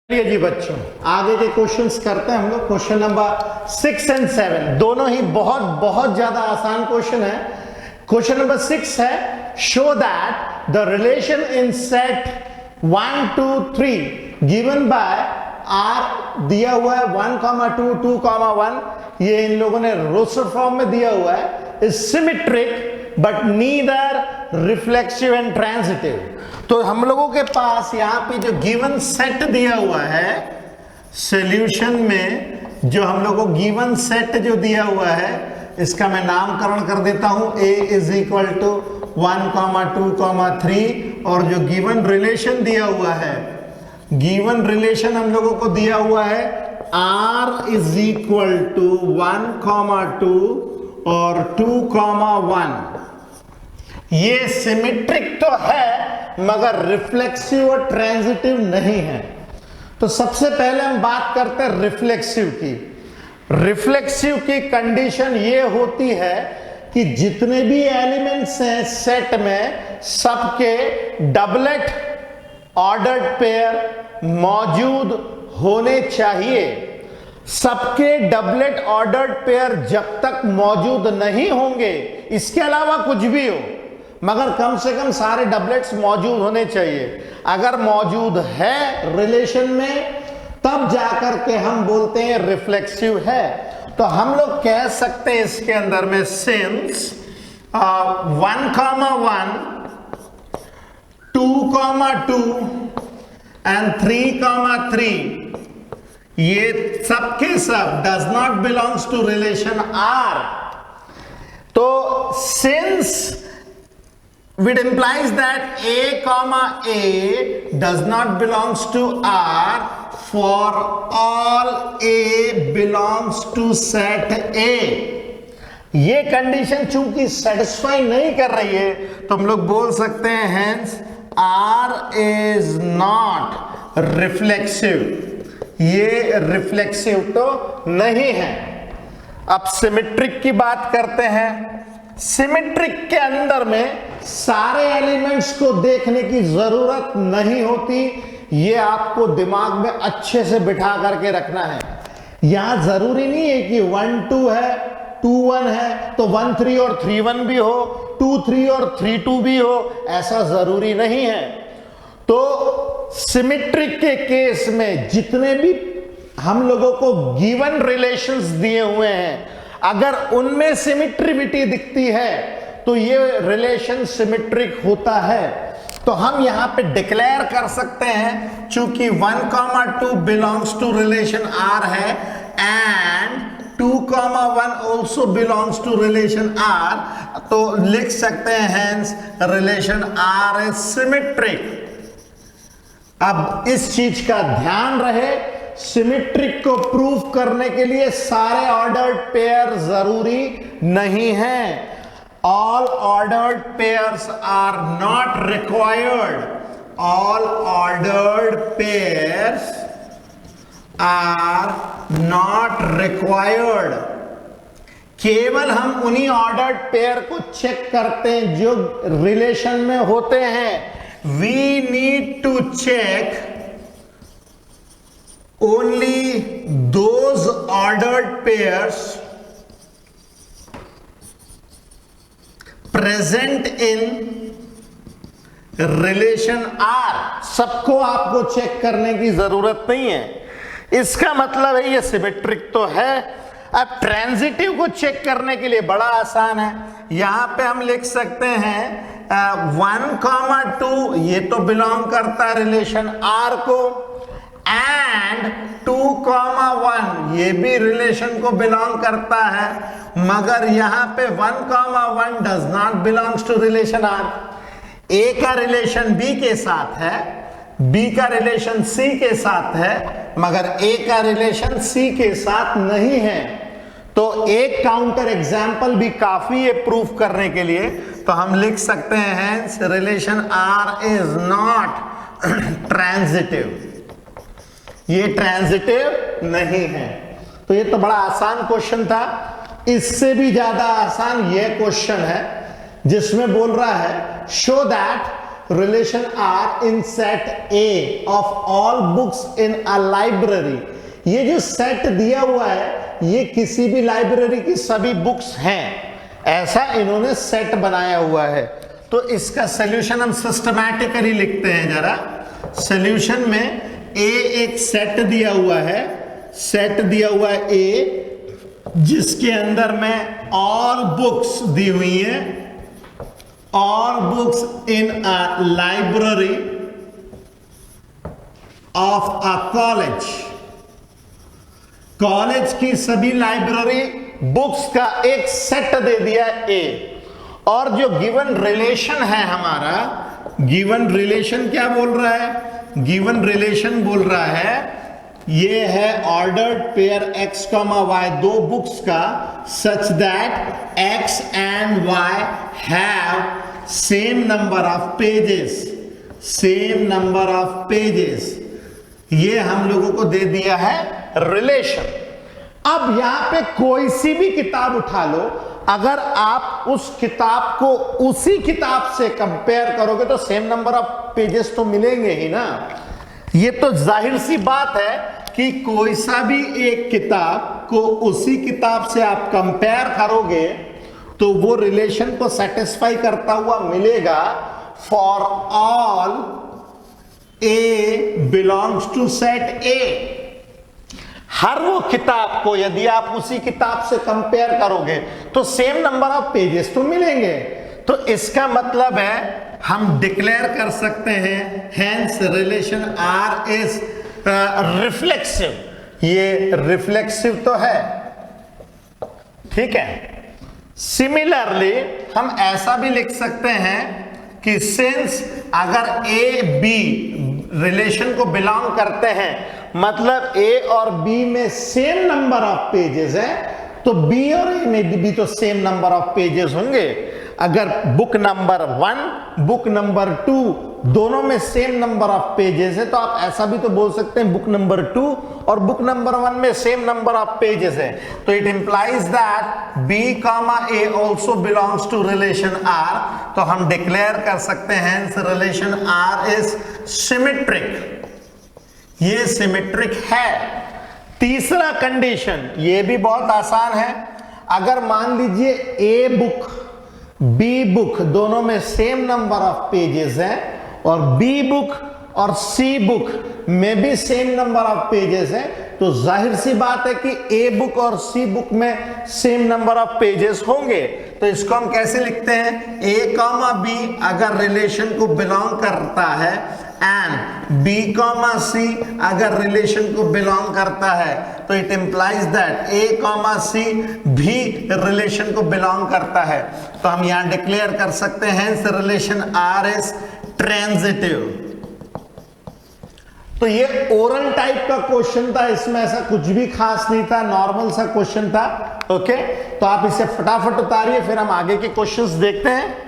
चलिए जी बच्चों, आगे के क्वेश्चंस करते हैं हम लोग। क्वेश्चन नंबर 6 और 7 दोनों ही बहुत बहुत ज्यादा आसान क्वेश्चन है। क्वेश्चन नंबर 6 है, show that the relation in set 1 2 3 given by R दिया हुआ है 1, 2, 2, 1, ये इन लोगों ने रोस्टर फॉर्म में दिया हुआ है, is symmetric but neither reflexive and transitive. तो हम लोगों के पास यहां पे जो गिवन सेट दिया हुआ है सॉल्यूशन में, जो हम लोगों को गिवन सेट जो दिया हुआ है, इसका मैं नामकरण कर देता हूं a इज इक्वल टू 1, 2, 3, और जो गिवन रिलेशन दिया हुआ है, गिवन रिलेशन हम लोगों को दिया हुआ है r इज इक्वल टू 1, 2 और 2, 1। ये सिमेट्रिक तो है मगर रिफ्लेक्सिव और ट्रांजिटिव नहीं है। तो सबसे पहले हम बात करते हैं रिफ्लेक्सिव की। रिफ्लेक्सिव की कंडीशन ये होती है कि जितने भी एलिमेंट्स हैं सेट में, सबके डबलेट ऑर्डर्ड पेयर मौजूद होने चाहिए। सबके डबलेट ऑर्डर्ड पेयर जब तक मौजूद नहीं होंगे, इसके अलावा कुछ भी हो, मगर कम से कम सारे डबलेट्स मौजूद होने चाहिए। अगर मौजूद है रिलेशन में, तब जाकर के हम बोलते हैं रिफ्लेक्सिव है। तो हम लोग कह सकते हैं इसके अंदर में, सिंस 1, 1, 2, 2 एंड 3, 3 ये सब के सब does not belongs to relation R. तो since which implies that a does not belongs to R for all A belongs to set A। ये कंडीशन चूंकि सेटिस्फाई नहीं कर रही है, तो हम लोग बोल सकते हैं hence R is not reflexive। ये रिफ्लेक्सिव तो नहीं है। अब सिमेट्रिक की बात करते हैं। सिमेट्रिक के अंदर में सारे एलिमेंट्स को देखने की जरूरत नहीं होती, ये आपको दिमाग में अच्छे से बिठा करके रखना है। यहां जरूरी नहीं है कि 1 2 है, 2 1 है तो 1 3 और 3 1 भी हो, 2 3 और 3 2 भी हो, ऐसा जरूरी नहीं है। तो सिमेट्रिक के केस में जितने भी हम लोगों को गिवन रिलेशंस दिए हुए हैं, अगर उनमें सिमेट्रिविटी दिखती है तो ये रिलेशन सिमेट्रिक होता है। तो हम यहां पे डिक्लेयर कर सकते हैं, चूंकि 1, 2 बिलोंग्स टू रिलेशन आर है and 2, 1 also belongs to relation R, तो लिख सकते हैं hence relation R is symmetric. अब इस चीज का ध्यान रहे, सिमेट्रिक को प्रूव करने के लिए सारे ऑर्डर्ड पेयर जरूरी नहीं है। All ordered pairs are not required. All ordered pairs are not required. केवल हम उन्हीं ऑर्डर्ड पेयर को चेक करते हैं जो रिलेशन में होते हैं। We need to check only those ordered pairs present in relation R। सबको आपको चेक करने की जरूरत नहीं है। इसका मतलब है ये सिमेट्रिक तो है। अब ट्रांजिटिव को चेक करने के लिए बड़ा आसान है। यहां पे हम लिख सकते हैं 1, 2 ये तो बिलोंग करता है रिलेशन R को, एंड 2, 1 ये भी रिलेशन को बिलोंग करता है, मगर यहां पे 1, 1 does not belongs to relation R. A का रिलेशन बी के साथ है, बी का रिलेशन सी के साथ है, मगर ए का रिलेशन सी के साथ नहीं है। तो एक काउंटर एग्जाम्पल भी काफी है प्रूफ करने के लिए। तो हम लिख सकते हैं relation R is not transitive. ये ट्रांजिटिव नहीं है। तो ये तो बड़ा आसान क्वेश्चन था। इससे भी ज्यादा आसान ये क्वेश्चन है जिसमें बोल रहा है show that relation R in set A of all books in a library। ये जो सेट दिया हुआ है ये किसी भी लाइब्रेरी की सभी बुक्स हैं, ऐसा इन्होंने सेट बनाया हुआ है। तो इसका सॉल्यूशन हम सिस्टमैटिकली लिखते हैं जरा। सॉल्यूशन में A एक सेट दिया हुआ है, सेट दिया हुआ है A जिसके अंदर में ऑल बुक्स दी हुई हैं, all books in a library of a college, college की सभी लाइब्रेरी बुक्स का एक सेट दे दिया ए। और जो गिवन रिलेशन है हमारा, गिवन रिलेशन क्या बोल रहा है? गिवन रिलेशन बोल रहा है ये है ऑर्डर्ड पेयर x, y, दो बुक्स का, such that x and y have same number of pages, same number of pages. ये हम लोगों को दे दिया है रिलेशन। अब यहां पे कोई सी भी किताब उठा लो, अगर आप उस किताब को उसी किताब से कंपेयर करोगे तो सेम नंबर ऑफ पेजेस तो मिलेंगे ही ना। ये तो जाहिर सी बात है कि कोई सा भी एक किताब को उसी किताब से आप कंपेयर करोगे तो वो रिलेशन को सेटिस्फाई करता हुआ मिलेगा। For all A belongs to set A, हर वो किताब को यदि आप उसी किताब से कंपेयर करोगे तो सेम नंबर ऑफ पेजेस तो मिलेंगे। तो इसका मतलब है हम डिक्लेयर कर सकते हैं hence relation R is reflexive. ये रिफ्लेक्सिव तो है, ठीक है। सिमिलरली हम ऐसा भी लिख सकते हैं कि सिंस अगर A B रिलेशन को बिलोंग करते हैं, मतलब A और B में सेम नंबर ऑफ पेजेस है, तो B और A में भी तो सेम नंबर ऑफ पेजेस होंगे। अगर बुक नंबर 1 बुक नंबर 2 दोनों में सेम नंबर ऑफ पेजेस है तो आप ऐसा भी तो बोल सकते हैं बुक नंबर 2 और बुक नंबर 1 में सेम नंबर ऑफ पेजेस है। तो it implies that B, A also belongs to relation R। तो हम डिक्लेयर कर सकते हैं रिलेशन R इज सिमेट्रिक, ये सिमेट्रिक है। तीसरा कंडीशन ये भी बहुत आसान है। अगर मान लीजिए A बुक B बुक दोनों में सेम नंबर ऑफ पेजेस है और B बुक और C बुक में भी सेम नंबर ऑफ पेजेस है, तो जाहिर सी बात है कि A बुक और C बुक में सेम नंबर ऑफ पेजेस होंगे। तो इसको हम कैसे लिखते हैं? A, B अगर रिलेशन को बिलोंग करता है एंड B, C अगर रिलेशन को बिलोंग करता है, तो it implies that A, C भी रिलेशन को बिलोंग करता है। तो हम यहां डिक्लेयर कर सकते हैं रिलेशन R इज ट्रांजिटिव। तो ये ओरल टाइप का क्वेश्चन था, इसमें ऐसा कुछ भी खास नहीं था, नॉर्मल सा क्वेश्चन था। ओके, तो आप इसे फटाफट उतारिए, फिर हम आगे के क्वेश्चंस देखते हैं।